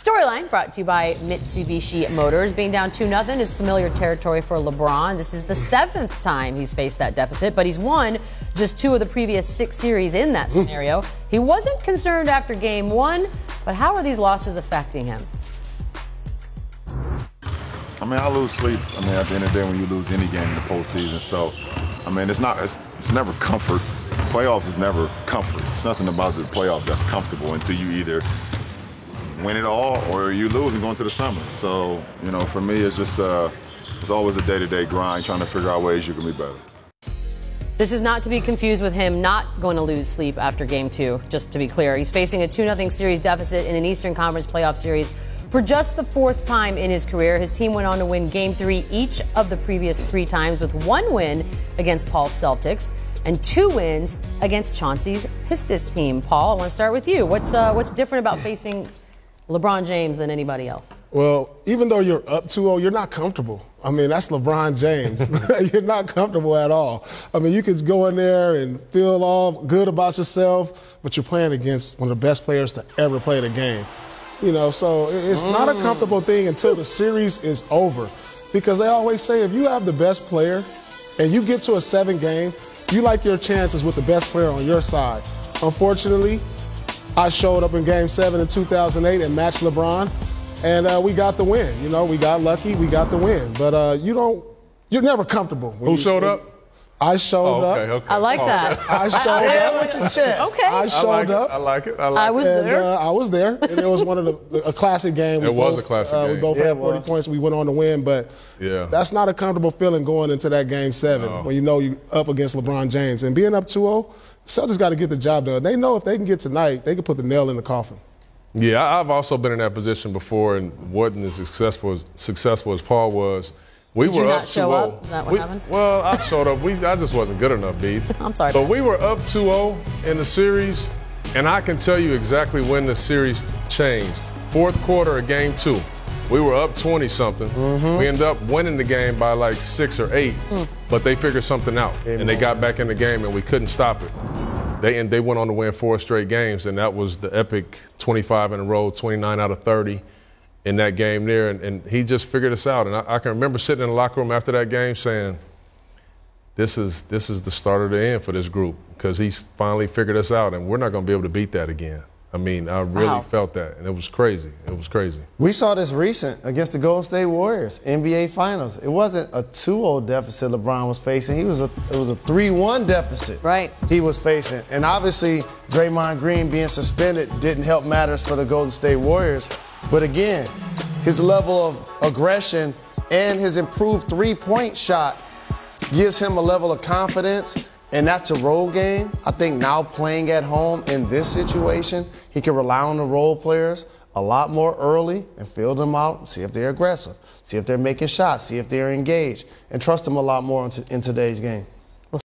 Storyline brought to you by Mitsubishi Motors. Being down 2-0 is familiar territory for LeBron. This is the 7th time he's faced that deficit, but he's won just 2 of the previous 6 series in that scenario. He wasn't concerned after game 1, but how are these losses affecting him? I mean, I lose sleep. I mean, at the end of the day, when you lose any game in the postseason. So, I mean, it's never comfort. Playoffs is never comfort. It's nothing about the playoffs that's comfortable until you either win it all or you lose and go into the summer. So, you know, for me, it's just it's always a day-to-day grind, trying to figure out ways you can be better. This is not to be confused with him not going to lose sleep after game 2, just to be clear. He's facing a 2-0 series deficit in an Eastern Conference playoff series for just the 4th time in his career. His team went on to win game 3 each of the previous 3 times, with 1 win against Paul's Celtics and 2 wins against Chauncey's Pistons team. Paul, I want to start with you. What's different about facing LeBron James than anybody else? Well, even though you're up 2-0, you're not comfortable. I mean, that's LeBron James. You're not comfortable at all. I mean, you could go in there and feel all good about yourself, but you're playing against one of the best players to ever play the game. You know, so it's not a comfortable thing until the series is over. Because they always say if you have the best player and you get to a 7 game, you like your chances with the best player on your side. Unfortunately, I showed up in Game 7 in 2008 and matched LeBron, and we got the win. You know, we got lucky, we got the win. But you're never comfortable. Who showed up? I showed up. Okay. I like that. I showed up with your chest. Okay. I showed up. I like it. I was there. I was there, and it was one of a classic game. It was a classic game. We both had 40 points. We went on to win, but that's not a comfortable feeling going into that Game 7 when you know you're up against LeBron James. And being up 2-0, Celtics got to get the job done. They know if they can get tonight, they can put the nail in the coffin. Yeah, I've also been in that position before and wasn't as successful as Paul was. Did you not show up? Is that what happened? Well, I showed up. I just wasn't good enough, Beats. I'm sorry. But we were up 2-0 in the series, and I can tell you exactly when the series changed. 4th quarter of game 2. We were up 20-something. We ended up winning the game by like 6 or 8, but they figured something out, and they got back in the game, and we couldn't stop it. They went on to win 4 straight games, and that was the epic 25 in a row, 29 out of 30. In that game there, and he just figured us out. And I can remember sitting in the locker room after that game saying, this is the start of the end for this group, because he's finally figured us out, and we're not going to be able to beat that again. I mean, I really felt that, and it was crazy. It was crazy. We saw this recent against the Golden State Warriors, NBA Finals. It wasn't a 2-0 deficit LeBron was facing. It was a 3-1 deficit he was facing. And obviously, Draymond Green being suspended didn't help matters for the Golden State Warriors. But again, his level of aggression and his improved 3-point shot gives him a level of confidence, and that's a role game. I think now playing at home in this situation, he can rely on the role players a lot more early and feel them out, see if they're aggressive, see if they're making shots, see if they're engaged, and trust them a lot more in today's game.